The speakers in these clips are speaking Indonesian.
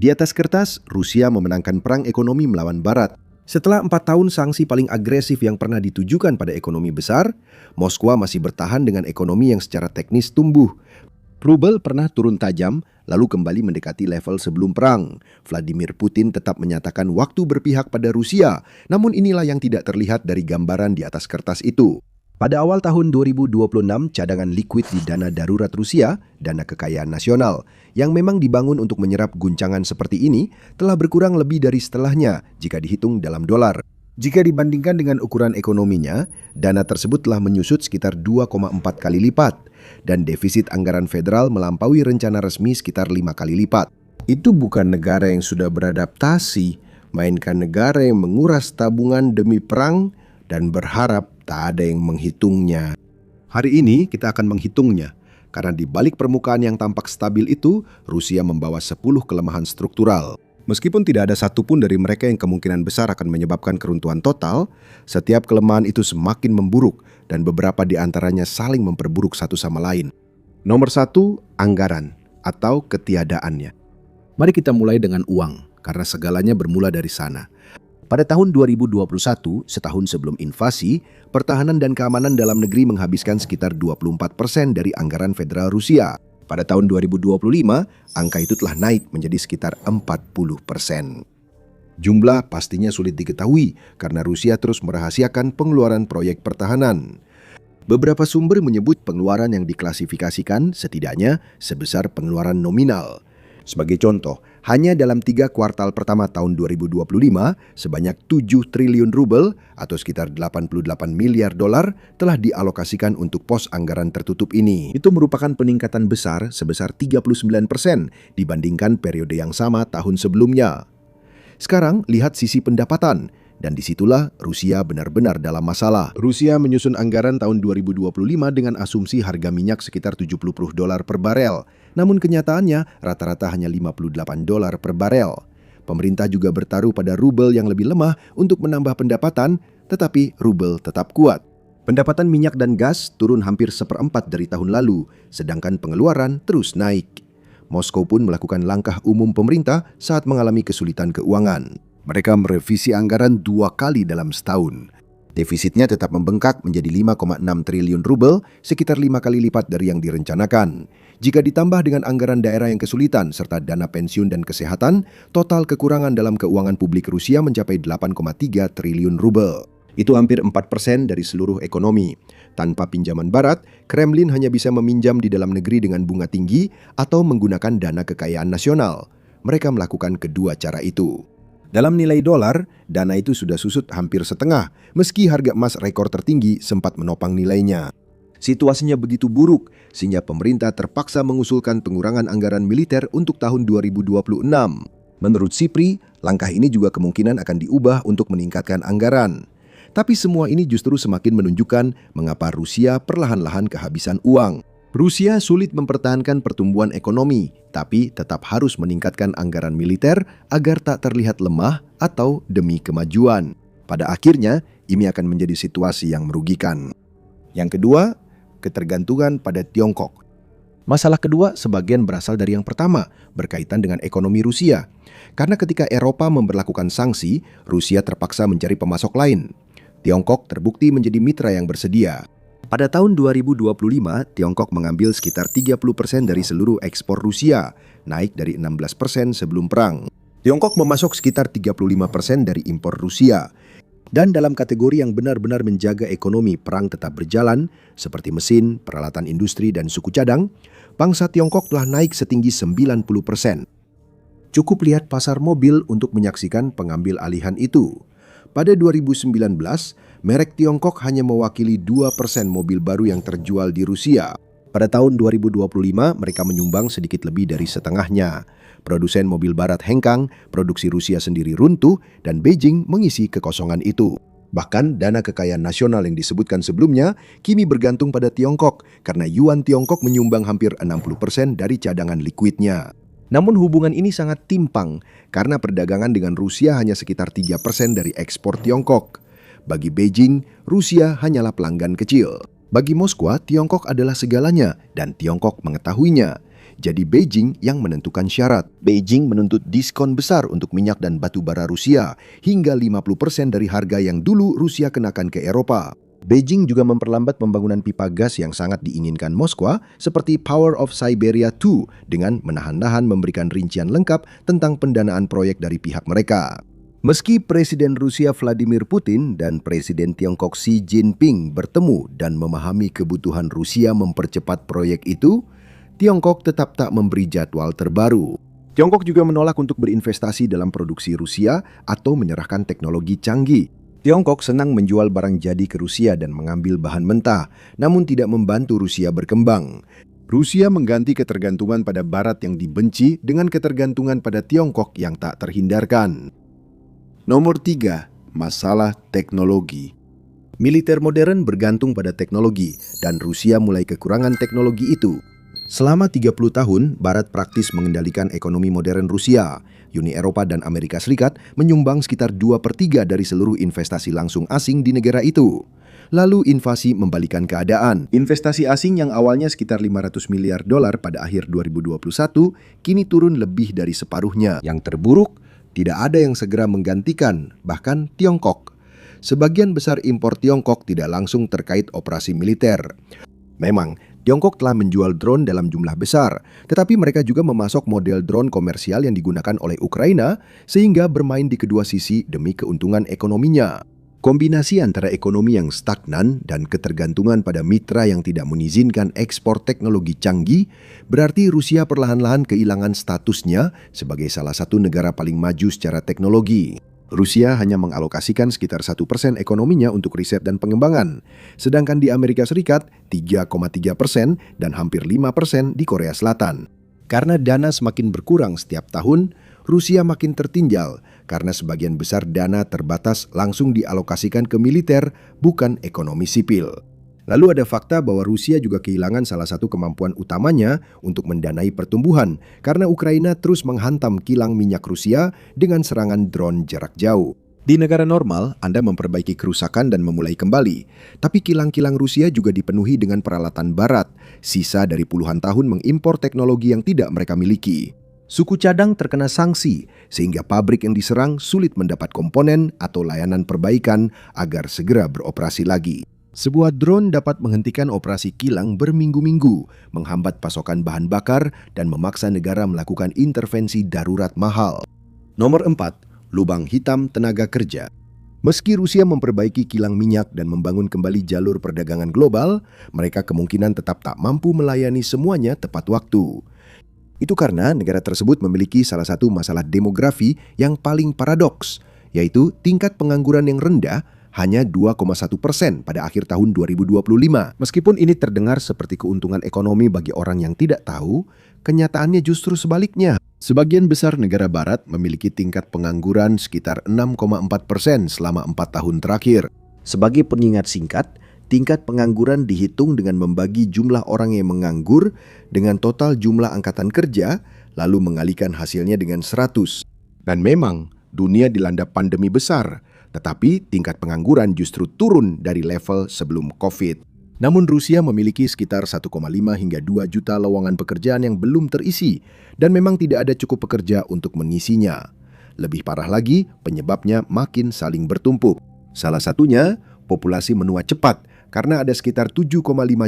Di atas kertas, Rusia memenangkan perang ekonomi melawan Barat. Setelah 4 tahun sanksi paling agresif yang pernah ditujukan pada ekonomi besar, Moskwa masih bertahan dengan ekonomi yang secara teknis tumbuh. Rubel pernah turun tajam, lalu kembali mendekati level sebelum perang. Vladimir Putin tetap menyatakan waktu berpihak pada Rusia, namun inilah yang tidak terlihat dari gambaran di atas kertas itu. Pada awal tahun 2026, cadangan liquid di dana darurat Rusia, dana kekayaan nasional, yang memang dibangun untuk menyerap guncangan seperti ini, telah berkurang lebih dari setelahnya jika dihitung dalam dolar. Jika dibandingkan dengan ukuran ekonominya, dana tersebut telah menyusut sekitar 2,4 kali lipat, dan defisit anggaran federal melampaui rencana resmi sekitar 5 kali lipat. Itu bukan negara yang sudah beradaptasi, melainkan negara yang menguras tabungan demi perang dan berharap tak ada yang menghitungnya. Hari ini kita akan menghitungnya, karena di balik permukaan yang tampak stabil itu, Rusia membawa 10 kelemahan struktural. Meskipun tidak ada satupun dari mereka yang kemungkinan besar akan menyebabkan keruntuhan total, setiap kelemahan itu semakin memburuk dan beberapa di antaranya saling memperburuk satu sama lain. Nomor 1, anggaran atau ketiadaannya. Mari kita mulai dengan uang, karena segalanya bermula dari sana. Pada tahun 2021, setahun sebelum invasi, pertahanan dan keamanan dalam negeri menghabiskan sekitar 24% dari anggaran federal Rusia. Pada tahun 2025, angka itu telah naik menjadi sekitar 40%. Jumlah pastinya sulit diketahui karena Rusia terus merahasiakan pengeluaran proyek pertahanan. Beberapa sumber menyebut pengeluaran yang diklasifikasikan setidaknya sebesar pengeluaran nominal. Sebagai contoh, hanya dalam 3 kuartal pertama tahun 2025, sebanyak 7 triliun rubel atau sekitar 88 miliar dolar telah dialokasikan untuk pos anggaran tertutup ini. Itu merupakan peningkatan besar sebesar 39% dibandingkan periode yang sama tahun sebelumnya. Sekarang lihat sisi pendapatan. Dan disitulah Rusia benar-benar dalam masalah. Rusia menyusun anggaran tahun 2025 dengan asumsi harga minyak sekitar $70 per barel. Namun kenyataannya rata-rata hanya $58 per barel. Pemerintah juga bertaruh pada rubel yang lebih lemah untuk menambah pendapatan, tetapi rubel tetap kuat. Pendapatan minyak dan gas turun hampir 1/4 dari tahun lalu, sedangkan pengeluaran terus naik. Moskow pun melakukan langkah umum pemerintah saat mengalami kesulitan keuangan. Mereka merevisi anggaran 2 kali dalam setahun. Defisitnya tetap membengkak menjadi 5,6 triliun rubel, sekitar 5 kali lipat dari yang direncanakan. Jika ditambah dengan anggaran daerah yang kesulitan serta dana pensiun dan kesehatan, total kekurangan dalam keuangan publik Rusia mencapai 8,3 triliun rubel. Itu hampir 4% dari seluruh ekonomi. Tanpa pinjaman barat, Kremlin hanya bisa meminjam di dalam negeri dengan bunga tinggi atau menggunakan dana kekayaan nasional. Mereka melakukan kedua cara itu. Dalam nilai dolar, dana itu sudah susut hampir setengah, meski harga emas rekor tertinggi sempat menopang nilainya. Situasinya begitu buruk, sehingga pemerintah terpaksa mengusulkan pengurangan anggaran militer untuk tahun 2026. Menurut Sipri, langkah ini juga kemungkinan akan diubah untuk meningkatkan anggaran. Tapi semua ini justru semakin menunjukkan mengapa Rusia perlahan-lahan kehabisan uang. Rusia sulit mempertahankan pertumbuhan ekonomi, tapi tetap harus meningkatkan anggaran militer agar tak terlihat lemah atau demi kemajuan. Pada akhirnya, ini akan menjadi situasi yang merugikan. Yang kedua, ketergantungan pada Tiongkok. Masalah kedua sebagian berasal dari yang pertama, berkaitan dengan ekonomi Rusia. Karena ketika Eropa memberlakukan sanksi, Rusia terpaksa mencari pemasok lain. Tiongkok terbukti menjadi mitra yang bersedia. Pada tahun 2025, Tiongkok mengambil sekitar 30% dari seluruh ekspor Rusia, naik dari 16% sebelum perang. Tiongkok memasok sekitar 35% dari impor Rusia. Dan dalam kategori yang benar-benar menjaga ekonomi perang tetap berjalan, seperti mesin, peralatan industri, dan suku cadang, bangsa Tiongkok telah naik setinggi 90%. Cukup lihat pasar mobil untuk menyaksikan pengambil alihan itu. Pada 2019, merek Tiongkok hanya mewakili 2% mobil baru yang terjual di Rusia. Pada tahun 2025, mereka menyumbang sedikit lebih dari setengahnya. Produsen mobil barat hengkang, produksi Rusia sendiri runtuh, dan Beijing mengisi kekosongan itu. Bahkan dana kekayaan nasional yang disebutkan sebelumnya kini bergantung pada Tiongkok karena yuan Tiongkok menyumbang hampir 60% dari cadangan likuidnya. Namun hubungan ini sangat timpang karena perdagangan dengan Rusia hanya sekitar 3% dari ekspor Tiongkok. Bagi Beijing, Rusia hanyalah pelanggan kecil. Bagi Moskwa, Tiongkok adalah segalanya dan Tiongkok mengetahuinya. jadi Beijing yang menentukan syarat. Beijing menuntut diskon besar untuk minyak dan batu bara Rusia, hingga 50% dari harga yang dulu Rusia kenakan ke Eropa. Beijing juga memperlambat pembangunan pipa gas yang sangat diinginkan Moskwa seperti Power of Siberia 2 dengan menahan-nahan memberikan rincian lengkap tentang pendanaan proyek dari pihak mereka. Meski Presiden Rusia Vladimir Putin dan Presiden Tiongkok Xi Jinping bertemu dan memahami kebutuhan Rusia mempercepat proyek itu, Tiongkok tetap tak memberi jadwal terbaru. Tiongkok juga menolak untuk berinvestasi dalam produksi Rusia atau menyerahkan teknologi canggih. Tiongkok senang menjual barang jadi ke Rusia dan mengambil bahan mentah, namun tidak membantu Rusia berkembang. Rusia mengganti ketergantungan pada Barat yang dibenci dengan ketergantungan pada Tiongkok yang tak terhindarkan. Nomor 3. Masalah teknologi. Militer modern bergantung pada teknologi, dan Rusia mulai kekurangan teknologi itu. Selama 30 tahun, Barat praktis mengendalikan ekonomi modern Rusia. Uni Eropa dan Amerika Serikat menyumbang sekitar 2/3 dari seluruh investasi langsung asing di negara itu. Lalu invasi membalikan keadaan. Investasi asing yang awalnya sekitar $500 miliar pada akhir 2021, kini turun lebih dari separuhnya. Yang terburuk, tidak ada yang segera menggantikan, bahkan Tiongkok. Sebagian besar impor Tiongkok tidak langsung terkait operasi militer. Memang, Tiongkok telah menjual drone dalam jumlah besar, tetapi mereka juga memasok model drone komersial yang digunakan oleh Ukraina, sehingga bermain di kedua sisi demi keuntungan ekonominya. Kombinasi antara ekonomi yang stagnan dan ketergantungan pada mitra yang tidak mengizinkan ekspor teknologi canggih, berarti Rusia perlahan-lahan kehilangan statusnya sebagai salah satu negara paling maju secara teknologi. Rusia hanya mengalokasikan sekitar 1% ekonominya untuk riset dan pengembangan, sedangkan di Amerika Serikat 3,3% dan hampir 5% di Korea Selatan. Karena dana semakin berkurang setiap tahun, Rusia makin tertinjal karena sebagian besar dana terbatas langsung dialokasikan ke militer, bukan ekonomi sipil. Lalu ada fakta bahwa Rusia juga kehilangan salah satu kemampuan utamanya untuk mendanai pertumbuhan karena Ukraina terus menghantam kilang minyak Rusia dengan serangan drone jarak jauh. Di negara normal, Anda memperbaiki kerusakan dan memulai kembali. Tapi kilang-kilang Rusia juga dipenuhi dengan peralatan barat, sisa dari puluhan tahun mengimpor teknologi yang tidak mereka miliki. Suku cadang terkena sanksi, sehingga pabrik yang diserang sulit mendapat komponen atau layanan perbaikan agar segera beroperasi lagi. Sebuah drone dapat menghentikan operasi kilang berminggu-minggu, menghambat pasokan bahan bakar, dan memaksa negara melakukan intervensi darurat mahal. Nomor 4. Lubang hitam tenaga kerja. Meski Rusia memperbaiki kilang minyak dan membangun kembali jalur perdagangan global, mereka kemungkinan tetap tak mampu melayani semuanya tepat waktu. Itu karena negara tersebut memiliki salah satu masalah demografi yang paling paradoks, yaitu tingkat pengangguran yang rendah, hanya 2,1% pada akhir tahun 2025. Meskipun ini terdengar seperti keuntungan ekonomi bagi orang yang tidak tahu, kenyataannya justru sebaliknya. Sebagian besar negara barat memiliki tingkat pengangguran sekitar 6,4% selama 4 tahun terakhir. Sebagai pengingat singkat, tingkat pengangguran dihitung dengan membagi jumlah orang yang menganggur dengan total jumlah angkatan kerja, lalu mengalihkan hasilnya dengan 100. Dan memang, dunia dilanda pandemi besar, tetapi tingkat pengangguran justru turun dari level sebelum COVID. Namun Rusia memiliki sekitar 1,5 hingga 2 juta lowongan pekerjaan yang belum terisi, dan memang tidak ada cukup pekerja untuk mengisinya. Lebih parah lagi, penyebabnya makin saling bertumpuk. Salah satunya, populasi menua cepat, karena ada sekitar 7,5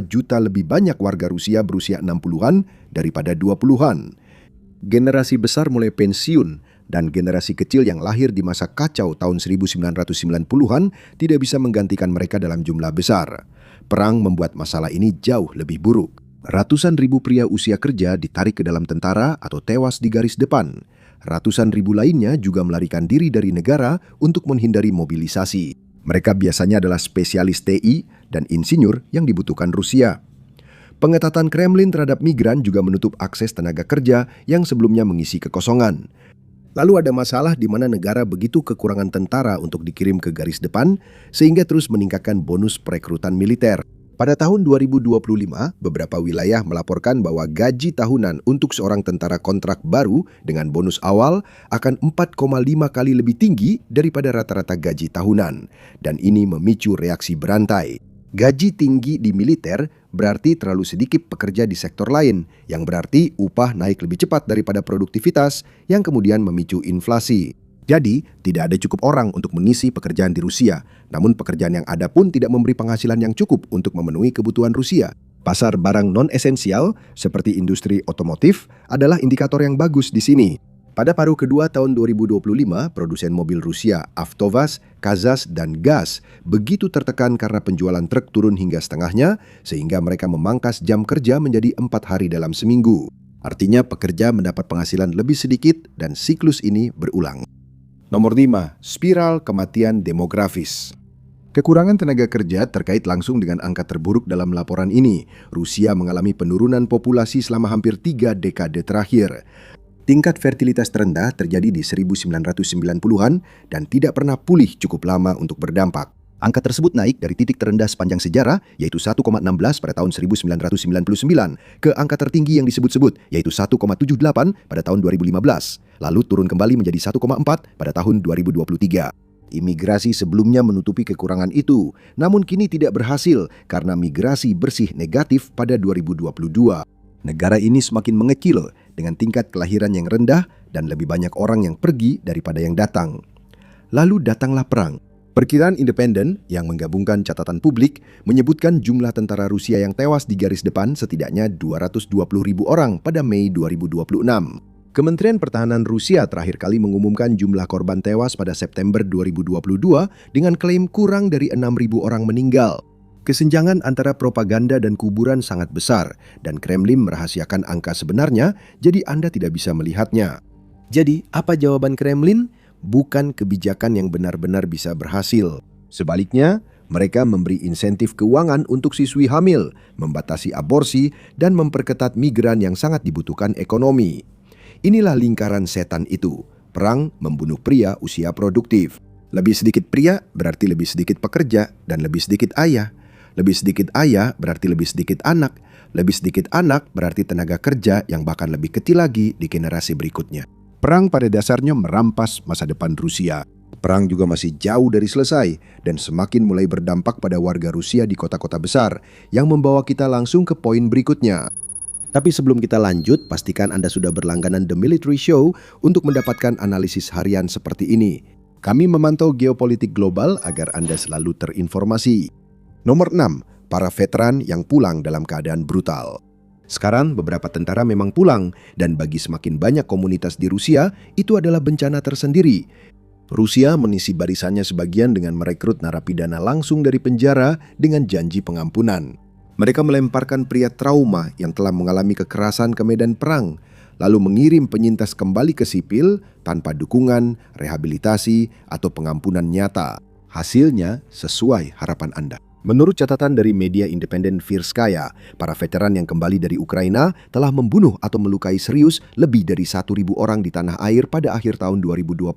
juta lebih banyak warga Rusia berusia 60-an daripada 20-an. Generasi besar mulai pensiun, dan generasi kecil yang lahir di masa kacau tahun 1990-an tidak bisa menggantikan mereka dalam jumlah besar. Perang membuat masalah ini jauh lebih buruk. Ratusan ribu pria usia kerja ditarik ke dalam tentara atau tewas di garis depan. Ratusan ribu lainnya juga melarikan diri dari negara untuk menghindari mobilisasi. Mereka biasanya adalah spesialis TI dan insinyur yang dibutuhkan Rusia. Pengetatan Kremlin terhadap migran juga menutup akses tenaga kerja yang sebelumnya mengisi kekosongan. Lalu ada masalah di mana negara begitu kekurangan tentara untuk dikirim ke garis depan, sehingga terus meningkatkan bonus perekrutan militer. Pada tahun 2025, beberapa wilayah melaporkan bahwa gaji tahunan untuk seorang tentara kontrak baru dengan bonus awal akan 4,5 kali lebih tinggi daripada rata-rata gaji tahunan. Dan ini memicu reaksi berantai. Gaji tinggi di militer berarti terlalu sedikit pekerja di sektor lain, yang berarti upah naik lebih cepat daripada produktivitas yang kemudian memicu inflasi. Jadi, tidak ada cukup orang untuk mengisi pekerjaan di Rusia, namun pekerjaan yang ada pun tidak memberi penghasilan yang cukup untuk memenuhi kebutuhan Rusia. Pasar barang non-esensial seperti industri otomotif adalah indikator yang bagus di sini. Pada paruh kedua tahun 2025, produsen mobil Rusia Avtovaz, Kazas, dan Gaz begitu tertekan karena penjualan truk turun hingga setengahnya, sehingga mereka memangkas jam kerja menjadi 4 hari dalam seminggu. Artinya pekerja mendapat penghasilan lebih sedikit dan siklus ini berulang. Nomor 5. Spiral kematian demografis. Kekurangan tenaga kerja terkait langsung dengan angka terburuk dalam laporan ini. Rusia mengalami penurunan populasi selama hampir 3 dekade terakhir. Tingkat fertilitas terendah terjadi di 1990-an dan tidak pernah pulih cukup lama untuk berdampak. Angka tersebut naik dari titik terendah sepanjang sejarah, yaitu 1,16 pada tahun 1999, ke angka tertinggi yang disebut-sebut, yaitu 1,78 pada tahun 2015, lalu turun kembali menjadi 1,4 pada tahun 2023. Imigrasi sebelumnya menutupi kekurangan itu, namun kini tidak berhasil karena migrasi bersih negatif pada 2022. Negara ini semakin mengecil dengan tingkat kelahiran yang rendah dan lebih banyak orang yang pergi daripada yang datang. Lalu datanglah perang. Perkiraan independen yang menggabungkan catatan publik menyebutkan jumlah tentara Rusia yang tewas di garis depan setidaknya 220.000 orang pada Mei 2026. Kementerian Pertahanan Rusia terakhir kali mengumumkan jumlah korban tewas pada September 2022 dengan klaim kurang dari 6.000 orang meninggal. Kesenjangan antara propaganda dan kuburan sangat besar, dan Kremlin merahasiakan angka sebenarnya, jadi Anda tidak bisa melihatnya. Jadi, apa jawaban Kremlin? Bukan kebijakan yang benar-benar bisa berhasil. Sebaliknya, mereka memberi insentif keuangan untuk siswi hamil, membatasi aborsi, dan memperketat migran yang sangat dibutuhkan ekonomi. Inilah lingkaran setan itu. Perang membunuh pria usia produktif. Lebih sedikit pria berarti lebih sedikit pekerja dan lebih sedikit ayah. Lebih sedikit ayah berarti lebih sedikit anak. Lebih sedikit anak berarti tenaga kerja yang bahkan lebih kecil lagi di generasi berikutnya. Perang pada dasarnya merampas masa depan Rusia. Perang juga masih jauh dari selesai dan semakin mulai berdampak pada warga Rusia di kota-kota besar yang membawa kita langsung ke poin berikutnya. Tapi sebelum kita lanjut, pastikan Anda sudah berlangganan The Military Show untuk mendapatkan analisis harian seperti ini. Kami memantau geopolitik global agar Anda selalu terinformasi. Nomor 6. Para veteran yang pulang dalam keadaan brutal. Sekarang beberapa tentara memang pulang, dan bagi semakin banyak komunitas di Rusia, itu adalah bencana tersendiri. Rusia mengisi barisannya sebagian dengan merekrut narapidana langsung dari penjara dengan janji pengampunan. Mereka melemparkan pria trauma yang telah mengalami kekerasan ke medan perang, lalu mengirim penyintas kembali ke sipil tanpa dukungan, rehabilitasi, atau pengampunan nyata. Hasilnya sesuai harapan Anda. Menurut catatan dari media independen Virskaya, para veteran yang kembali dari Ukraina telah membunuh atau melukai serius lebih dari 1.000 orang di tanah air pada akhir tahun 2025,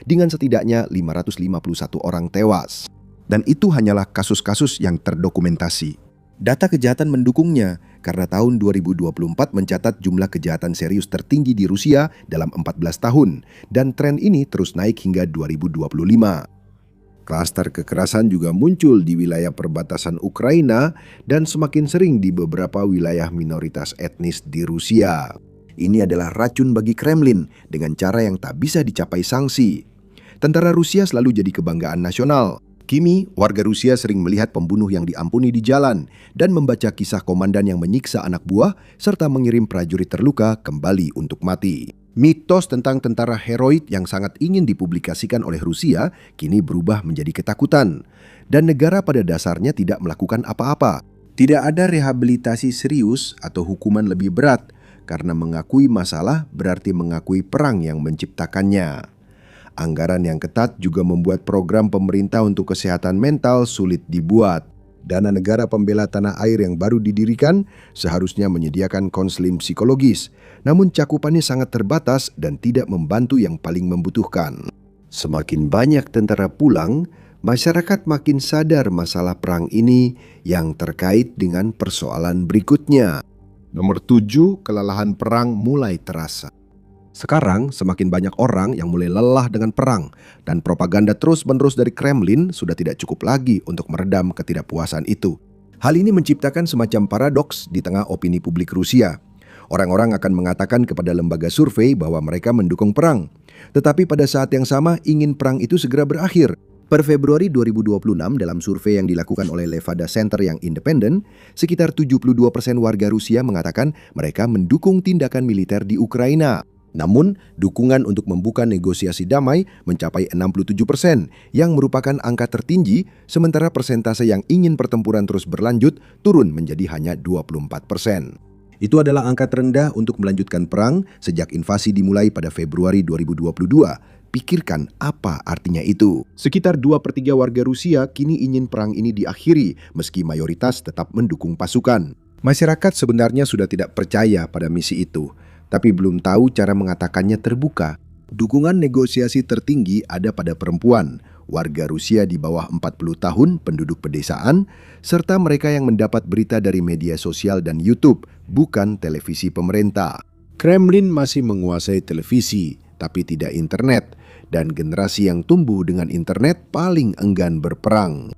dengan setidaknya 551 orang tewas. Dan itu hanyalah kasus-kasus yang terdokumentasi. Data kejahatan mendukungnya, karena tahun 2024 mencatat jumlah kejahatan serius tertinggi di Rusia dalam 14 tahun, dan tren ini terus naik hingga 2025. Klaster kekerasan juga muncul di wilayah perbatasan Ukraina dan semakin sering di beberapa wilayah minoritas etnis di Rusia. Ini adalah racun bagi Kremlin dengan cara yang tak bisa dicapai sanksi. Tentara Rusia selalu jadi kebanggaan nasional. Kini, warga Rusia sering melihat pembunuh yang diampuni di jalan dan membaca kisah komandan yang menyiksa anak buah serta mengirim prajurit terluka kembali untuk mati. Mitos tentang tentara heroik yang sangat ingin dipublikasikan oleh Rusia kini berubah menjadi ketakutan. Dan negara pada dasarnya tidak melakukan apa-apa. Tidak ada rehabilitasi serius atau hukuman lebih berat, karena mengakui masalah berarti mengakui perang yang menciptakannya. Anggaran yang ketat juga membuat program pemerintah untuk kesehatan mental sulit dibuat. Dana negara pembela tanah air yang baru didirikan seharusnya menyediakan konseling psikologis, namun cakupannya sangat terbatas dan tidak membantu yang paling membutuhkan. Semakin banyak tentara pulang, masyarakat makin sadar masalah perang ini yang terkait dengan persoalan berikutnya. Nomor 7, kelelahan perang mulai terasa. Sekarang semakin banyak orang yang mulai lelah dengan perang, dan propaganda terus-menerus dari Kremlin sudah tidak cukup lagi untuk meredam ketidakpuasan itu. Hal ini menciptakan semacam paradoks di tengah opini publik Rusia. Orang-orang akan mengatakan kepada lembaga survei bahwa mereka mendukung perang, tetapi pada saat yang sama ingin perang itu segera berakhir. Per Februari 2026, dalam survei yang dilakukan oleh Levada Center yang independen, sekitar 72% warga Rusia mengatakan mereka mendukung tindakan militer di Ukraina. Namun, dukungan untuk membuka negosiasi damai mencapai 67%, yang merupakan angka tertinggi, sementara persentase yang ingin pertempuran terus berlanjut turun menjadi hanya 24%. Itu adalah angka terendah untuk melanjutkan perang sejak invasi dimulai pada Februari 2022. Pikirkan apa artinya itu. Sekitar 2/3 warga Rusia kini ingin perang ini diakhiri, meski mayoritas tetap mendukung pasukan. Masyarakat sebenarnya sudah tidak percaya pada misi itu, tapi belum tahu cara mengatakannya terbuka. Dukungan negosiasi tertinggi ada pada perempuan, warga Rusia di bawah 40 tahun, penduduk pedesaan, serta mereka yang mendapat berita dari media sosial dan YouTube, bukan televisi pemerintah. Kremlin masih menguasai televisi, tapi tidak internet, dan generasi yang tumbuh dengan internet paling enggan berperang.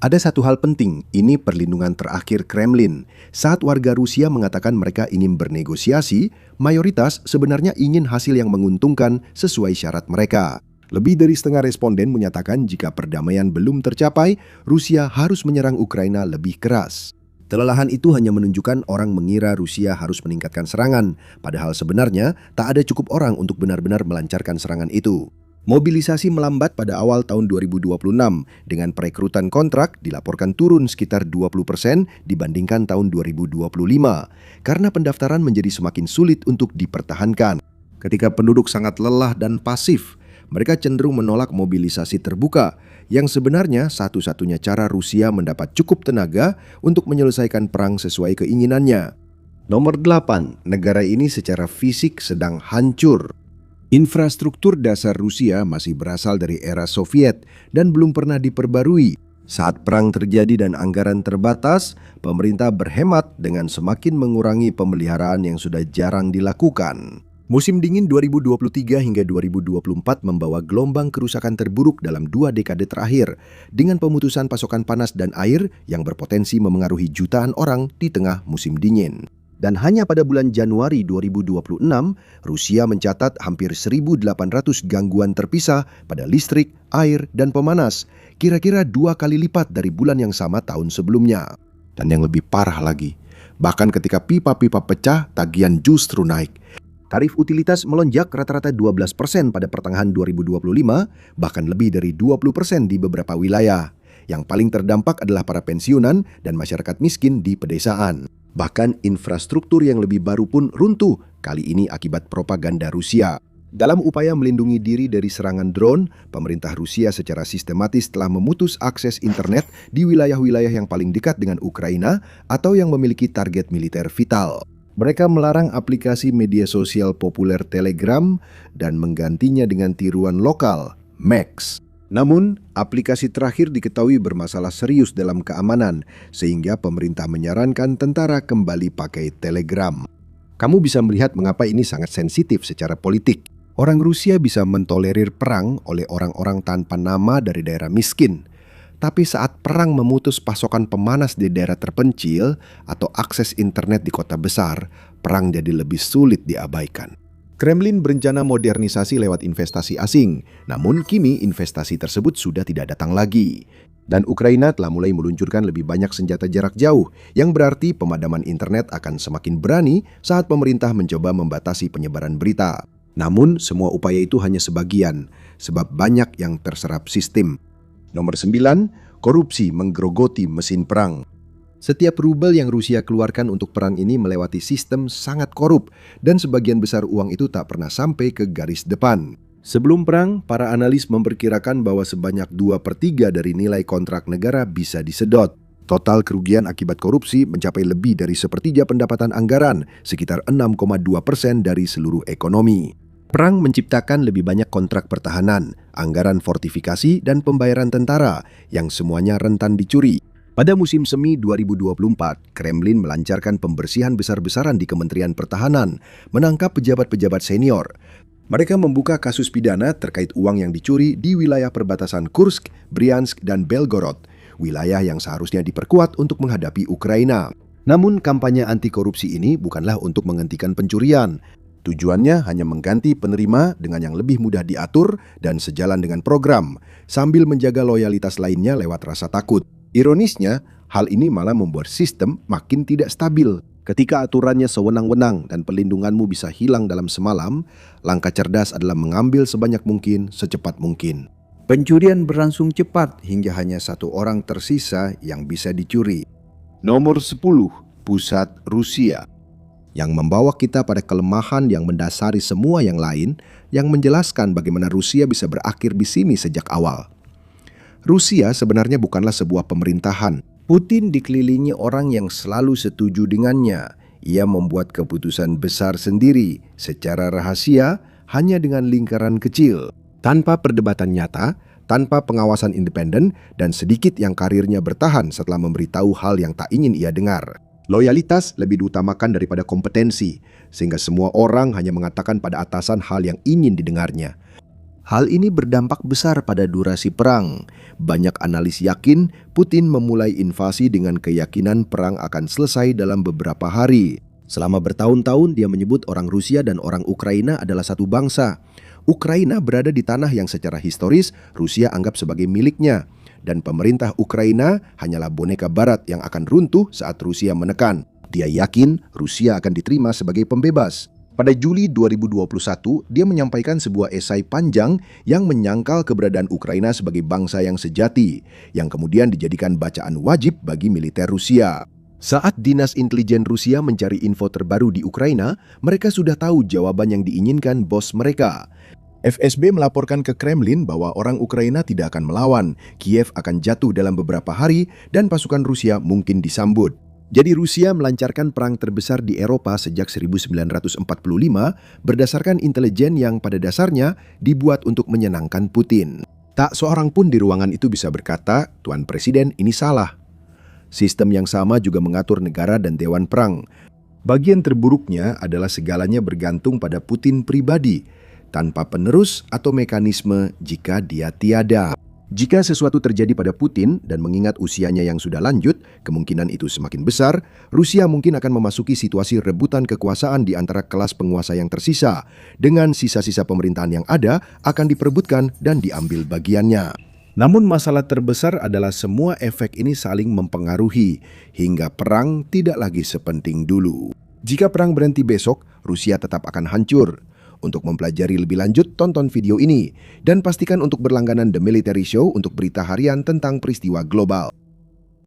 Ada satu hal penting, ini perlindungan terakhir Kremlin. Saat warga Rusia mengatakan mereka ingin bernegosiasi, mayoritas sebenarnya ingin hasil yang menguntungkan sesuai syarat mereka. Lebih dari setengah responden menyatakan jika perdamaian belum tercapai, Rusia harus menyerang Ukraina lebih keras. Kelelahan itu hanya menunjukkan orang mengira Rusia harus meningkatkan serangan, padahal sebenarnya tak ada cukup orang untuk benar-benar melancarkan serangan itu. Mobilisasi melambat pada awal tahun 2026, dengan perekrutan kontrak dilaporkan turun sekitar 20% dibandingkan tahun 2025, karena pendaftaran menjadi semakin sulit untuk dipertahankan. Ketika penduduk sangat lelah dan pasif, mereka cenderung menolak mobilisasi terbuka, yang sebenarnya satu-satunya cara Rusia mendapat cukup tenaga untuk menyelesaikan perang sesuai keinginannya. Nomor 8, negara ini secara fisik sedang hancur. Infrastruktur dasar Rusia masih berasal dari era Soviet dan belum pernah diperbarui. Saat perang terjadi dan anggaran terbatas, pemerintah berhemat dengan semakin mengurangi pemeliharaan yang sudah jarang dilakukan. Musim dingin 2023 hingga 2024 membawa gelombang kerusakan terburuk dalam 2 dekade terakhir, dengan pemutusan pasokan panas dan air yang berpotensi memengaruhi jutaan orang di tengah musim dingin. Dan hanya pada bulan Januari 2026, Rusia mencatat hampir 1.800 gangguan terpisah pada listrik, air, dan pemanas, kira-kira 2 kali lipat dari bulan yang sama tahun sebelumnya. Dan yang lebih parah lagi, bahkan ketika pipa-pipa pecah, tagihan justru naik. Tarif utilitas melonjak rata-rata 12% pada pertengahan 2025, bahkan lebih dari 20% di beberapa wilayah. Yang paling terdampak adalah para pensiunan dan masyarakat miskin di pedesaan. Bahkan infrastruktur yang lebih baru pun runtuh, kali ini akibat propaganda Rusia. Dalam upaya melindungi diri dari serangan drone, pemerintah Rusia secara sistematis telah memutus akses internet di wilayah-wilayah yang paling dekat dengan Ukraina atau yang memiliki target militer vital. Mereka melarang aplikasi media sosial populer Telegram dan menggantinya dengan tiruan lokal, Max. Namun, aplikasi terakhir diketahui bermasalah serius dalam keamanan, sehingga pemerintah menyarankan tentara kembali pakai Telegram. Kamu bisa melihat mengapa ini sangat sensitif secara politik. Orang Rusia bisa mentolerir perang oleh orang-orang tanpa nama dari daerah miskin. Tapi saat perang memutus pasokan pemanas di daerah terpencil atau akses internet di kota besar, perang jadi lebih sulit diabaikan. Kremlin berencana modernisasi lewat investasi asing, namun kini investasi tersebut sudah tidak datang lagi. Dan Ukraina telah mulai meluncurkan lebih banyak senjata jarak jauh, yang berarti pemadaman internet akan semakin berani saat pemerintah mencoba membatasi penyebaran berita. Namun semua upaya itu hanya sebagian, sebab banyak yang terserap sistem. Nomor 9, korupsi menggerogoti mesin perang. Setiap rubel yang Rusia keluarkan untuk perang ini melewati sistem sangat korup, dan sebagian besar uang itu tak pernah sampai ke garis depan. Sebelum perang, para analis memperkirakan bahwa sebanyak 2/3 dari nilai kontrak negara bisa disedot. Total kerugian akibat korupsi mencapai lebih dari 1/3 pendapatan anggaran, sekitar 6,2% dari seluruh ekonomi. Perang menciptakan lebih banyak kontrak pertahanan, anggaran fortifikasi, dan pembayaran tentara, yang semuanya rentan dicuri. Pada musim semi 2024, Kremlin melancarkan pembersihan besar-besaran di Kementerian Pertahanan, menangkap pejabat-pejabat senior. Mereka membuka kasus pidana terkait uang yang dicuri di wilayah perbatasan Kursk, Bryansk, dan Belgorod. wilayah yang seharusnya diperkuat untuk menghadapi Ukraina. Namun kampanye anti korupsi ini bukanlah untuk menghentikan pencurian. Tujuannya hanya mengganti penerima dengan yang lebih mudah diatur dan sejalan dengan program, sambil menjaga loyalitas lainnya lewat rasa takut. Ironisnya, hal ini malah membuat sistem makin tidak stabil. Ketika aturannya sewenang-wenang dan pelindunganmu bisa hilang dalam semalam, langkah cerdas adalah mengambil sebanyak mungkin, secepat mungkin. Pencurian berlangsung cepat hingga hanya satu orang tersisa yang bisa dicuri. Nomor 10, pusat Rusia. Yang membawa kita pada kelemahan yang mendasari semua yang lain, yang menjelaskan bagaimana Rusia bisa berakhir di sini sejak awal. Rusia sebenarnya bukanlah sebuah pemerintahan. Putin dikelilingi orang yang selalu setuju dengannya. Ia membuat keputusan besar sendiri, secara rahasia, hanya dengan lingkaran kecil. Tanpa perdebatan nyata, tanpa pengawasan independen, dan sedikit yang karirnya bertahan setelah memberitahu hal yang tak ingin ia dengar. Loyalitas lebih diutamakan daripada kompetensi, sehingga semua orang hanya mengatakan pada atasan hal yang ingin didengarnya. Hal ini berdampak besar pada durasi perang. Banyak analis yakin Putin memulai invasi dengan keyakinan perang akan selesai dalam beberapa hari. Selama bertahun-tahun dia menyebut orang Rusia dan orang Ukraina adalah satu bangsa. Ukraina berada di tanah yang secara historis Rusia anggap sebagai miliknya. Dan pemerintah Ukraina hanyalah boneka barat yang akan runtuh saat Rusia menekan. Dia yakin Rusia akan diterima sebagai pembebas. Pada Juli 2021, dia menyampaikan sebuah esai panjang yang menyangkal keberadaan Ukraina sebagai bangsa yang sejati, yang kemudian dijadikan bacaan wajib bagi militer Rusia. Saat Dinas Intelijen Rusia mencari info terbaru di Ukraina, mereka sudah tahu jawaban yang diinginkan bos mereka. FSB melaporkan ke Kremlin bahwa orang Ukraina tidak akan melawan, Kiev akan jatuh dalam beberapa hari, dan pasukan Rusia mungkin disambut. Jadi Rusia melancarkan perang terbesar di Eropa sejak 1945 berdasarkan intelijen yang pada dasarnya dibuat untuk menyenangkan Putin. Tak seorang pun di ruangan itu bisa berkata, Tuan Presiden ini salah. Sistem yang sama juga mengatur negara dan Dewan Perang. Bagian terburuknya adalah segalanya bergantung pada Putin pribadi, tanpa penerus atau mekanisme jika dia tiada. Jika sesuatu terjadi pada Putin dan mengingat usianya yang sudah lanjut, kemungkinan itu semakin besar, Rusia mungkin akan memasuki situasi rebutan kekuasaan di antara kelas penguasa yang tersisa. Dengan sisa-sisa pemerintahan yang ada akan diperebutkan dan diambil bagiannya. Namun masalah terbesar adalah semua efek ini saling mempengaruhi, hingga perang tidak lagi sepenting dulu. Jika perang berhenti besok, Rusia tetap akan hancur. Untuk mempelajari lebih lanjut, tonton video ini. Dan pastikan untuk berlangganan The Military Show untuk berita harian tentang peristiwa global.